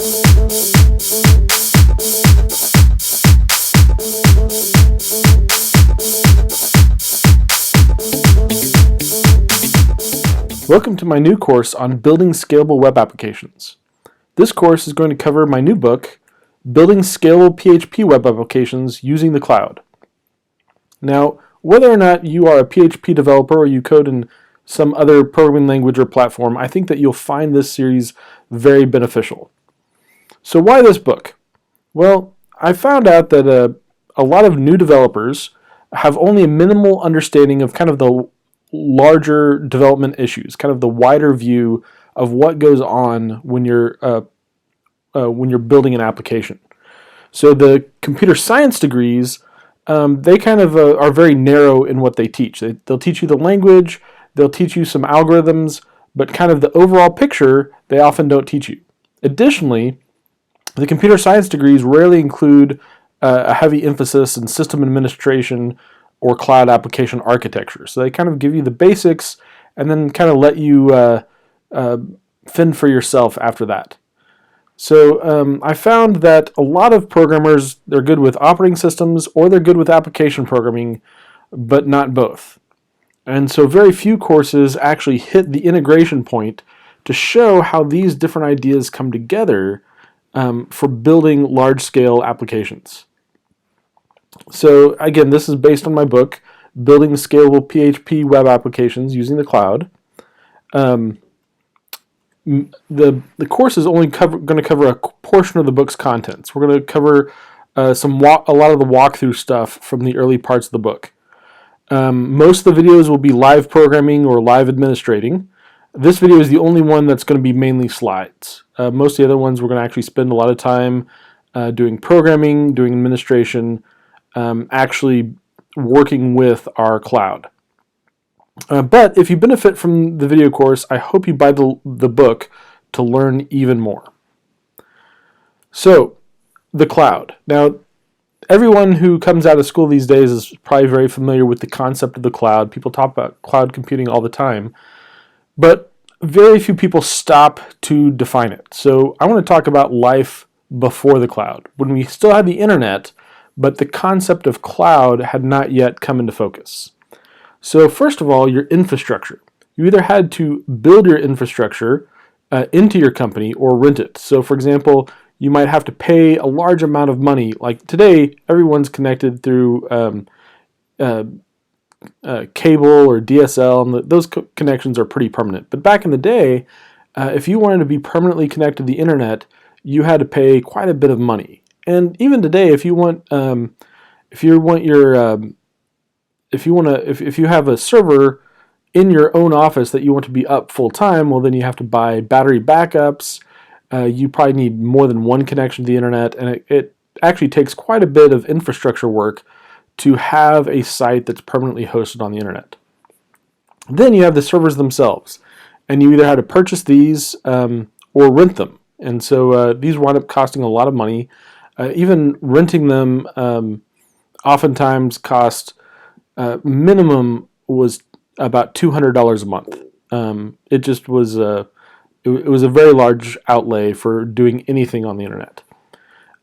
Welcome to my new course on building scalable web applications. This course is going to cover my new book, Building Scalable PHP Web Applications Using the Cloud. Now, whether or not you are a PHP developer or you code in some other programming language or platform, I think that you'll find this series very beneficial. So why this book? Well, I found out that a lot of new developers have only a minimal understanding of kind of the larger development issues, kind of the wider view of what goes on when you're building an application. So the computer science degrees, they kind of are very narrow in what they teach. They'll teach you the language, they'll teach you some algorithms, but kind of the overall picture they often don't teach you. Additionally, the computer science degrees rarely include a heavy emphasis in system administration or cloud application architecture. So they kind of give you the basics and then kind of let you fend for yourself after that. So I found that a lot of programmers, they're good with operating systems or they're good with application programming, but not both. And so very few courses actually hit the integration point to show how these different ideas come together for building large-scale applications. So again, this is based on my book, Building Scalable PHP Web Applications Using the Cloud. The course is only going to cover a portion of the book's contents. We're going to cover a lot of the walkthrough stuff from the early parts of the book. Most of the videos will be live programming or live administrating. This video is the only one that's going to be mainly slides. Most of the other ones we're going to actually spend a lot of time doing programming, doing administration, actually working with our cloud. But if you benefit from the video course, I hope you buy the book to learn even more. So, the cloud. Now, everyone who comes out of school these days is probably very familiar with the concept of the cloud. People talk about cloud computing all the time, but very few people stop to define it. So I want to talk about life before the cloud, when we still had the internet, but the concept of cloud had not yet come into focus. So first of all, your infrastructure. You either had to build your infrastructure into your company or rent it. So for example, you might have to pay a large amount of money. Like today, everyone's connected through cable or DSL, and those connections are pretty permanent. But back in the day, if you wanted to be permanently connected to the internet, you had to pay quite a bit of money. And even today, if you have a server in your own office that you want to be up full time, well, then you have to buy battery backups. You probably need more than one connection to the internet, and it actually takes quite a bit of infrastructure work to have a site that's permanently hosted on the internet. Then you have the servers themselves, and you either had to purchase these or rent them. And so these wind up costing a lot of money. Even renting them oftentimes cost minimum was about $200 a month. It just was it was a very large outlay for doing anything on the internet.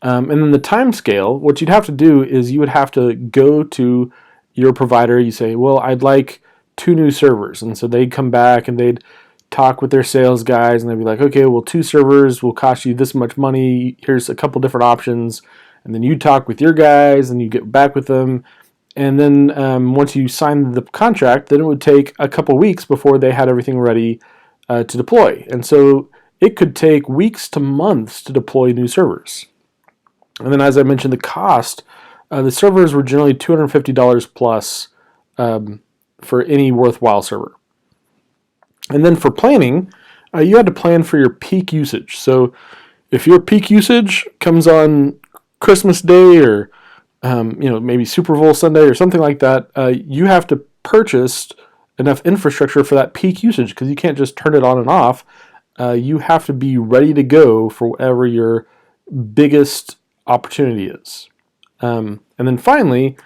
And then the time scale, what you'd have to do is you would have to go to your provider. You say, well, I'd like 2 new servers. And so they'd come back and they'd talk with their sales guys and they'd be like, okay, well, 2 servers will cost you this much money. Here's a couple different options. And then you talk with your guys and you get back with them. And then once you sign the contract, then it would take a couple weeks before they had everything ready to deploy. And so it could take weeks to months to deploy new servers. And then as I mentioned, the cost, the servers were generally $250 plus for any worthwhile server. And then for planning, you had to plan for your peak usage. So if your peak usage comes on Christmas Day or maybe Super Bowl Sunday or something like that, you have to purchase enough infrastructure for that peak usage because you can't just turn it on and off. You have to be ready to go for whatever your biggest opportunity is. And then finally,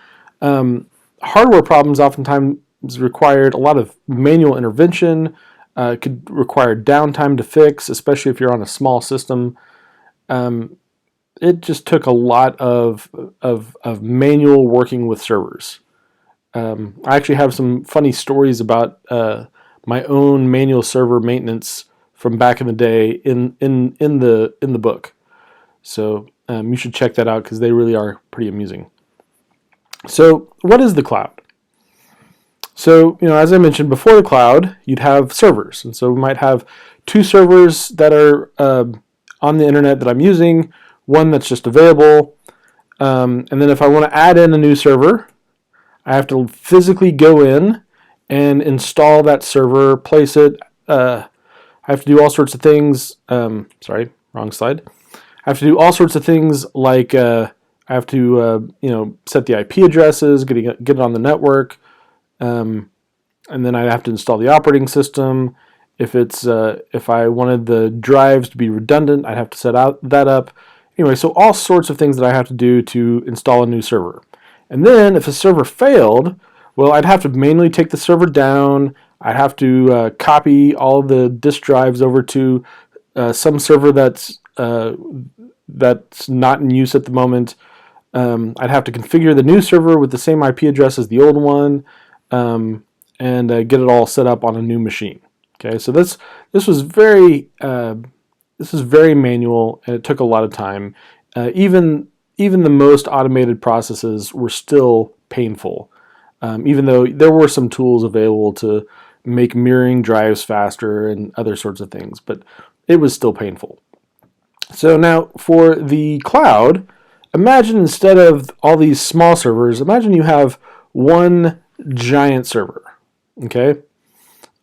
hardware problems oftentimes required a lot of manual intervention. It could require downtime to fix, especially if you're on a small system. it just took a lot of manual working with servers. I actually have some funny stories about my own manual server maintenance from back in the day in the book. So you should check that out because they really are pretty amusing. So what is the cloud? So, as I mentioned, before the cloud, you'd have servers. And so we might have two servers that are on the internet that I'm using, one that's just available. And then if I want to add in a new server, I have to physically go in and install that server, place it. I have to do all sorts of things. Sorry, wrong slide. I have to do all sorts of things like I have to set the IP addresses, get it on the network. And then I have to install the operating system. If I wanted the drives to be redundant, I'd have to set that up. Anyway, so all sorts of things that I have to do to install a new server. And then if a server failed, well, I'd have to manually take the server down. I'd have to copy all the disk drives over to some server that's not in use at the moment. I'd have to configure the new server with the same IP address as the old one. And get it all set up on a new machine. Okay, so this was very manual, and it took a lot of time. Even the most automated processes were still painful, even though there were some tools available to make mirroring drives faster and other sorts of things, but it was still painful. So now for the cloud, imagine instead of all these small servers, imagine you have one giant server, okay,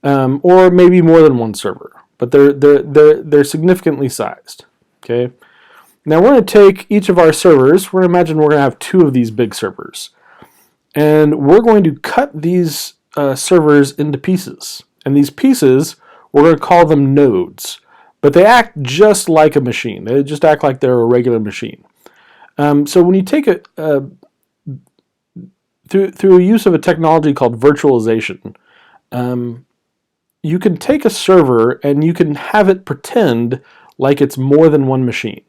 or maybe more than one server, but they're significantly sized. Okay, now we're going to take each of our servers. We're going to imagine we're going to have two of these big servers, and we're going to cut these servers into pieces. And these pieces, we're going to call them nodes, but they act just like a machine. They just act like they're a regular machine. So when you take through a use of a technology called virtualization, you can take a server and you can have it pretend like it's more than one machine.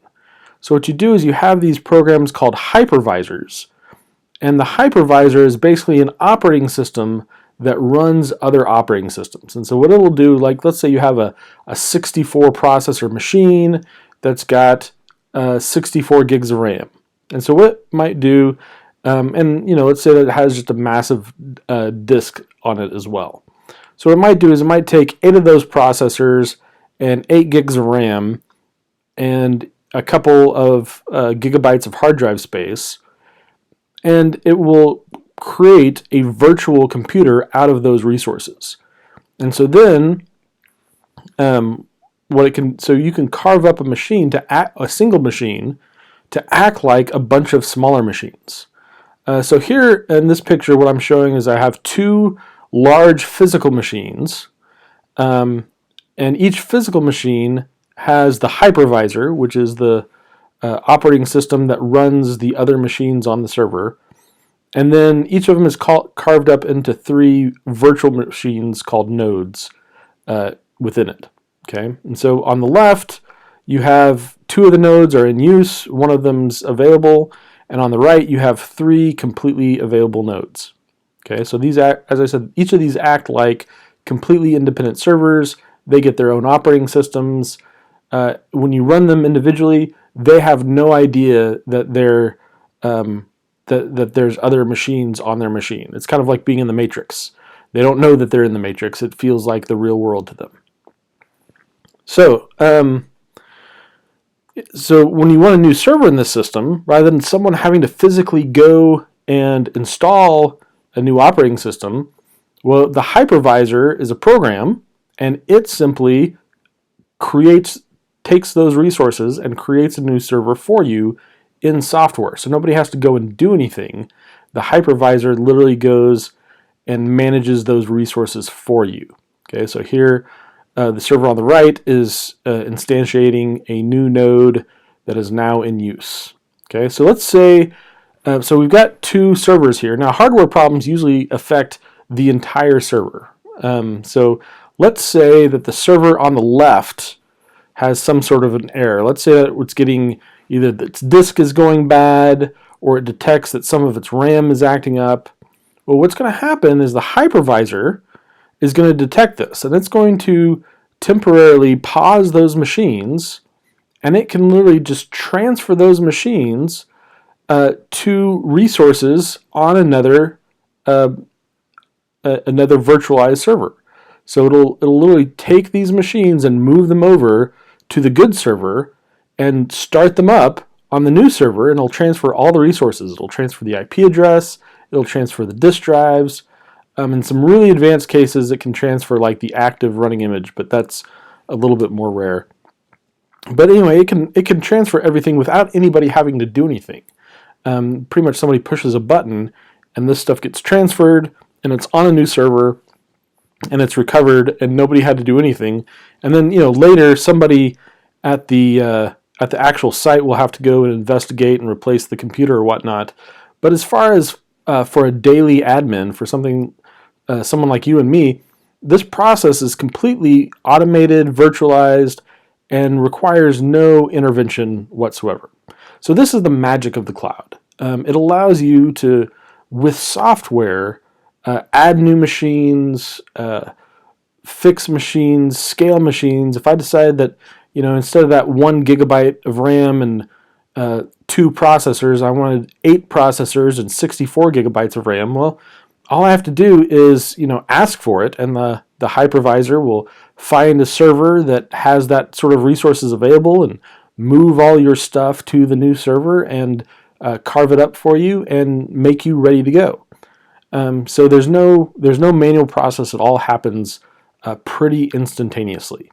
So what you do is you have these programs called hypervisors, and the hypervisor is basically an operating system that runs other operating systems. And so what it'll do, like let's say you have a 64 processor machine that's got 64 gigs of RAM. And so what it might do, let's say that it has just a massive disk on it as well. So what it might do is it might take 8 of those processors and 8 gigs of RAM and a couple of gigabytes of hard drive space, and it will create a virtual computer out of those resources. And so then you can carve up a single machine to act like a bunch of smaller machines. So here in this picture, what I'm showing is I have two large physical machines, and each physical machine has the hypervisor, which is the operating system that runs the other machines on the server, and then each of them is carved up into 3 virtual machines called nodes within it. Okay, and so on the left, you have 2 of the nodes are in use, one of them's available, and on the right, you have 3 completely available nodes. Okay, so these act, as I said, each of these act like completely independent servers. They get their own operating systems. When you run them individually, they have no idea that that there's other machines on their machine. It's kind of like being in the Matrix. They don't know that they're in the Matrix. It feels like the real world to them. So, so when you want a new server in this system, rather than someone having to physically go and install a new operating system, well, the hypervisor is a program, and it simply takes those resources and creates a new server for you in software. So nobody has to go and do anything. The hypervisor literally goes and manages those resources for you. Okay, so here the server on the right is instantiating a new node that is now in use. Okay, so let's say, so we've got 2 servers here. Now, hardware problems usually affect the entire server. So let's say that the server on the left has some sort of an error. Let's say that it's getting either its disk is going bad or it detects that some of its RAM is acting up. Well, what's going to happen is the hypervisor is going to detect this, and it's going to temporarily pause those machines, and it can literally just transfer those machines to resources on another virtualized server. So it'll literally take these machines and move them over to the good server and start them up on the new server, and it'll transfer all the resources. It'll transfer the IP address, it'll transfer the disk drives. In some really advanced cases, it can transfer like the active running image, but that's a little bit more rare. But anyway, it can transfer everything without anybody having to do anything. Pretty much somebody pushes a button, and this stuff gets transferred, and it's on a new server, and it's recovered, and nobody had to do anything. And then later somebody at the actual site will have to go and investigate and replace the computer or whatnot. But as far as for a daily admin, for someone like you and me, this process is completely automated, virtualized, and requires no intervention whatsoever. So this is the magic of the cloud. It allows you to, with software, add new machines, fix machines, scale machines. If I decide that, instead of that 1 gigabyte of RAM and 2 processors, I wanted 8 processors and 64 gigabytes of RAM, well, all I have to do is, ask for it, and the hypervisor will find a server that has that sort of resources available and move all your stuff to the new server and carve it up for you and make you ready to go. So there's no manual process. It all happens pretty instantaneously.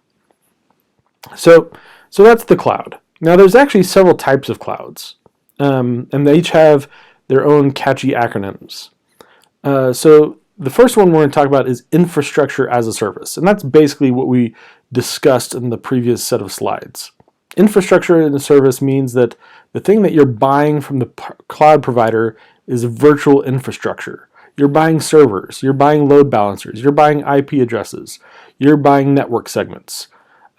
So that's the cloud. Now there's actually several types of clouds, and they each have their own catchy acronyms. So the first one we're going to talk about is infrastructure as a service, and that's basically what we discussed in the previous set of slides. Infrastructure as a service means that the thing that you're buying from the cloud provider is virtual infrastructure. You're buying servers, you're buying load balancers, you're buying IP addresses, you're buying network segments.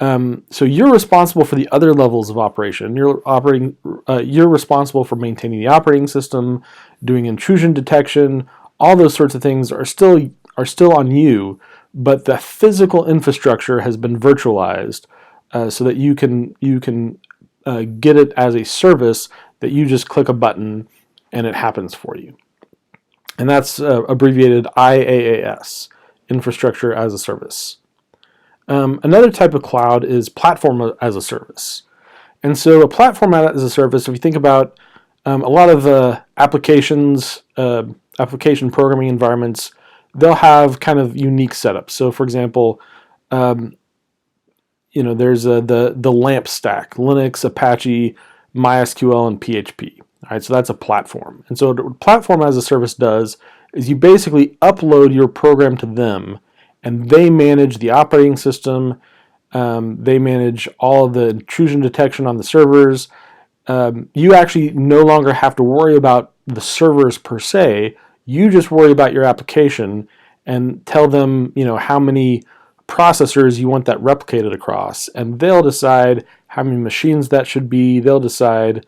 So you're responsible for the other levels of operation. You're responsible for maintaining the operating system, doing intrusion detection. All those sorts of things are still on you, but the physical infrastructure has been virtualized so that you can get it as a service that you just click a button and it happens for you. And that's abbreviated IaaS, Infrastructure as a Service. Another type of cloud is platform as a service. And so a platform as a service, if you think about a lot of applications, application programming environments, they'll have kind of unique setups. So for example, there's the LAMP stack, Linux, Apache, MySQL, and PHP. All right, so that's a platform. And so what platform as a service does is you basically upload your program to them, and they manage the operating system. They manage all of the intrusion detection on the servers. You actually no longer have to worry about the servers per se. You just worry about your application and tell them, how many processors you want that replicated across, and they'll decide how many machines that should be. They'll decide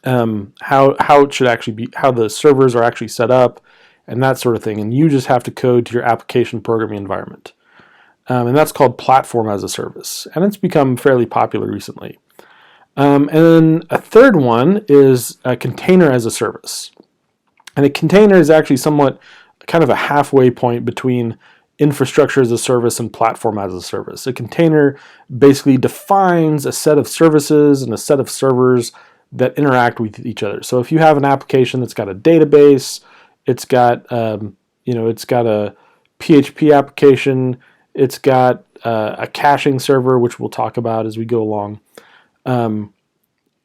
how it should actually be, how the servers are actually set up, and that sort of thing. And you just have to code to your application programming environment. And that's called platform as a service, and it's become fairly popular recently. And then a third one is a container as a service. And a container is actually somewhat kind of a halfway point between infrastructure as a service and platform as a service. A container basically defines a set of services and a set of servers that interact with each other. So if you have an application that's got a database, it's got it's got a PHP application, it's got a caching server, which we'll talk about as we go along.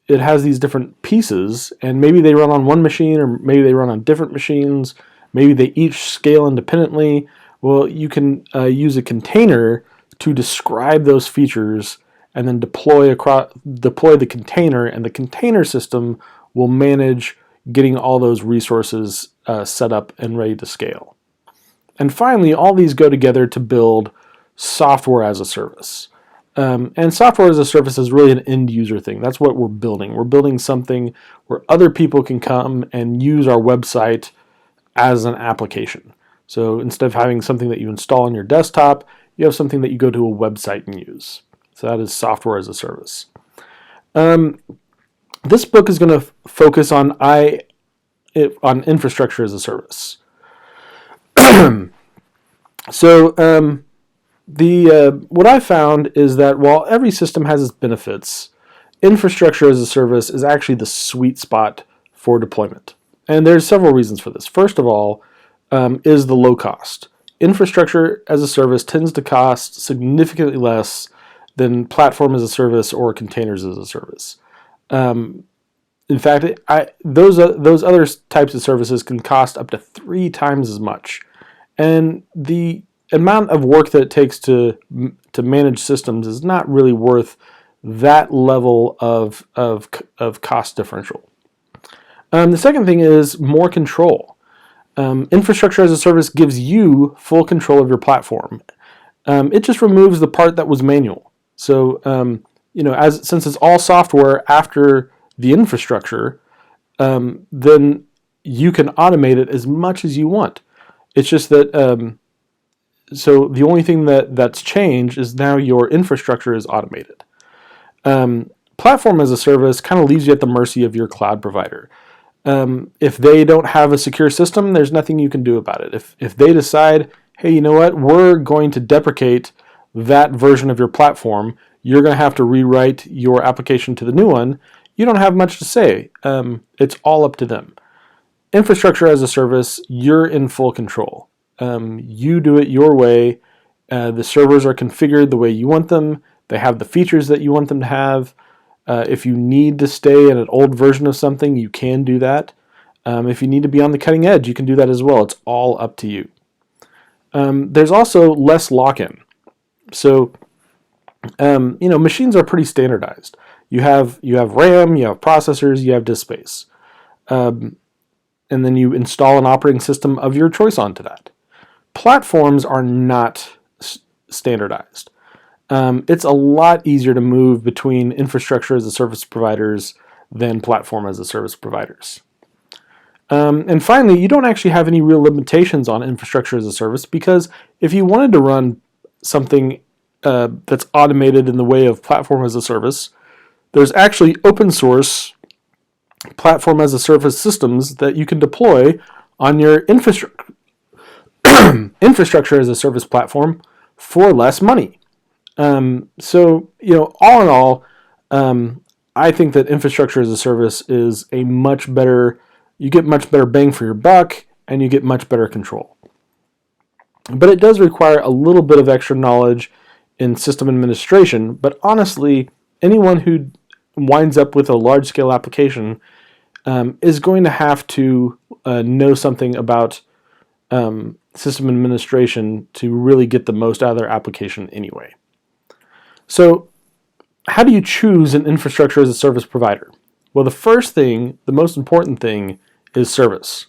It has these different pieces, and maybe they run on one machine, or maybe they run on different machines. Maybe they each scale independently. Well, you can use a container to describe those features and then deploy the container, and the container system will manage getting all those resources set up and ready to scale. And finally, all these go together to build software as a service. And software as a service is really an end user thing. That's what we're building. We're building something where other people can come and use our website as an application. So instead of having something that you install on your desktop, you have something that you go to a website and use. So that is software as a service. This book is going to focus on infrastructure as a service. So what I found is that while every system has its benefits, infrastructure as a service is actually the sweet spot for deployment. And there's several reasons for this. First of all, is the low cost. Infrastructure as a service tends to cost significantly less than platform as a service or containers as a service. In fact, those other types of services can cost up to 3 times as much. And the amount of work that it takes to manage systems is not really worth that level of cost differential. The second thing is more control. Infrastructure as a service gives you full control of your platform. It just removes the part that was manual. So since it's all software after the infrastructure, then you can automate it as much as you want. It's just that so the only thing that's changed is now your infrastructure is automated. Platform as a service kind of leaves you at the mercy of your cloud provider. If they don't have a secure system, there's nothing you can do about it. If they decide, hey, you know what, we're going to deprecate that version of your platform, you're going to have to rewrite your application to the new one, you don't have much to say. It's all up to them. Infrastructure as a service, you're in full control. You do it your way. The servers are configured the way you want them. They have the features that you want them to have. If you need to stay in an old version of something, you can do that. If you need to be on the cutting edge, you can do that as well. It's all up to you. There's also less lock-in. So, machines are pretty standardized. You have RAM, you have processors, you have disk space. And then you install an operating system of your choice onto that. Platforms are not standardized. It's a lot easier to move between infrastructure as a service providers than platform as a service providers. And finally, you don't actually have any real limitations on infrastructure as a service, because if you wanted to run something that's automated in the way of platform as a service, there's actually open source platform as a service systems that you can deploy on your infrastructure as a service platform for less money. So, all in all, I think that infrastructure as a service is you get much better bang for your buck, and you get much better control. But it does require a little bit of extra knowledge in system administration, but honestly, anyone who winds up with a large-scale application is going to have to know something about system administration to really get the most out of their application anyway. So, how do you choose an infrastructure as a service provider? Well, the most important thing is service.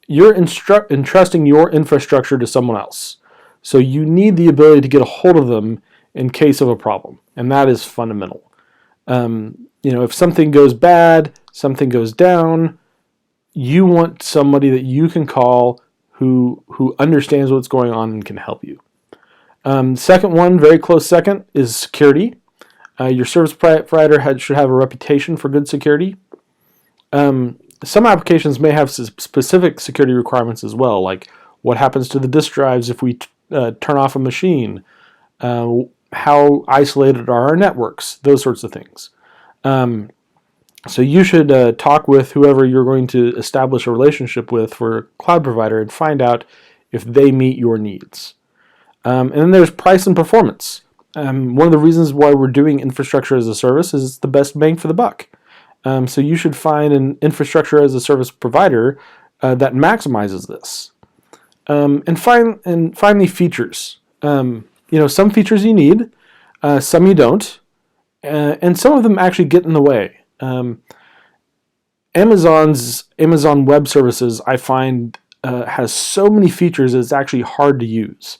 You're entrusting your infrastructure to someone else. So you need the ability to get a hold of them in case of a problem, and that is fundamental. If something goes bad, something goes down, you want somebody that you can call who understands what's going on and can help you. Second one, very close second, is security. Your service provider should have a reputation for good security. Some applications may have specific security requirements as well, like what happens to the disk drives if we turn off a machine, how isolated are our networks, those sorts of things. So you should talk with whoever you're going to establish a relationship with for a cloud provider and find out if they meet your needs. And then there's price and performance. One of the reasons why we're doing infrastructure as a service is it's the best bang for the buck. So you should find an infrastructure as a service provider that maximizes this. And finally, features. Some features you need, some you don't, and some of them actually get in the way. Amazon Web Services, I find, has so many features that it's actually hard to use.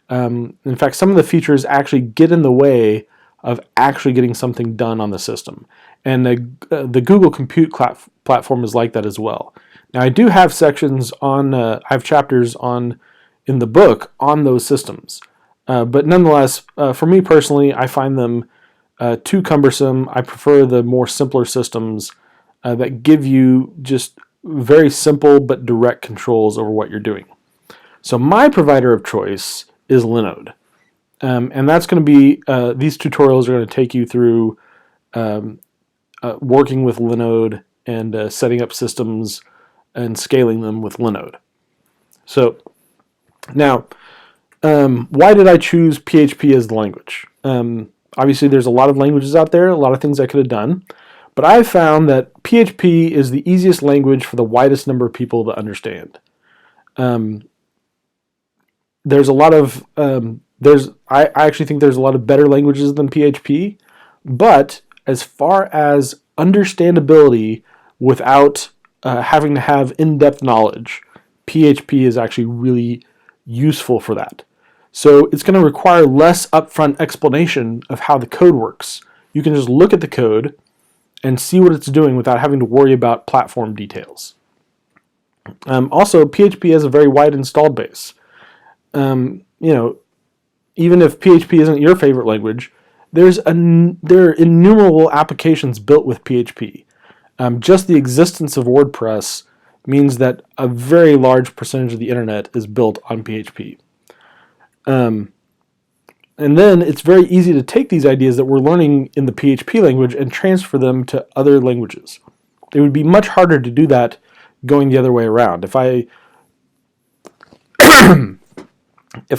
In fact, some of the features actually get in the way of actually getting something done on the system. And the Google Compute platform is like that as well. Now I do have sections on, I have chapters on in the book on those systems, but nonetheless, for me personally, I find them too cumbersome. I prefer the more simpler systems that give you just very simple but direct controls over what you're doing. So my provider of choice is Linode. And that's going to be, these tutorials are going to take you through working with Linode and setting up systems and scaling them with Linode. So now, why did I choose PHP as the language? Obviously, there's a lot of languages out there, a lot of things I could have done, but I found that PHP is the easiest language for the widest number of people to understand. There's a lot of I actually think there's a lot of better languages than PHP, but as far as understandability without having to have in-depth knowledge, PHP is actually really useful for that. So it's going to require less upfront explanation of how the code works. You can just look at the code and see what it's doing without having to worry about platform details. Also, PHP has a very wide installed base. Even if PHP isn't your favorite language, there are innumerable applications built with PHP. Just the existence of WordPress means that a very large percentage of the internet is built on PHP. And then it's very easy to take these ideas that we're learning in the PHP language and transfer them to other languages. It would be much harder to do that going the other way around. If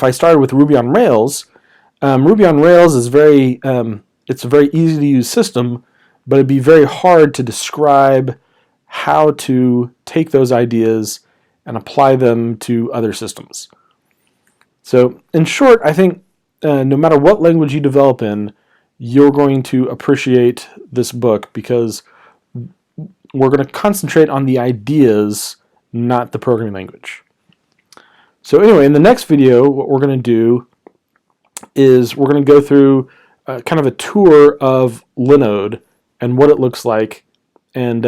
I started with Ruby on Rails, Ruby on Rails is it's a very easy to use system, but it'd be very hard to describe how to take those ideas and apply them to other systems. So in short, I think no matter what language you develop in, you're going to appreciate this book because we're going to concentrate on the ideas, not the programming language. So anyway, in the next video, what we're going to do is we're going to go through kind of a tour of Linode and what it looks like and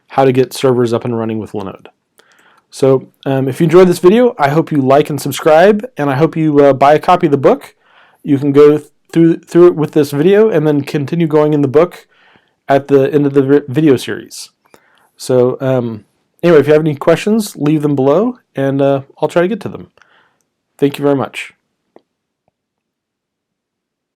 how to get servers up and running with Linode. So if you enjoyed this video, I hope you like and subscribe, and I hope you buy a copy of the book. You can go through it with this video and then continue going in the book at the end of the video series. So anyway, if you have any questions, leave them below, and I'll try to get to them. Thank you very much.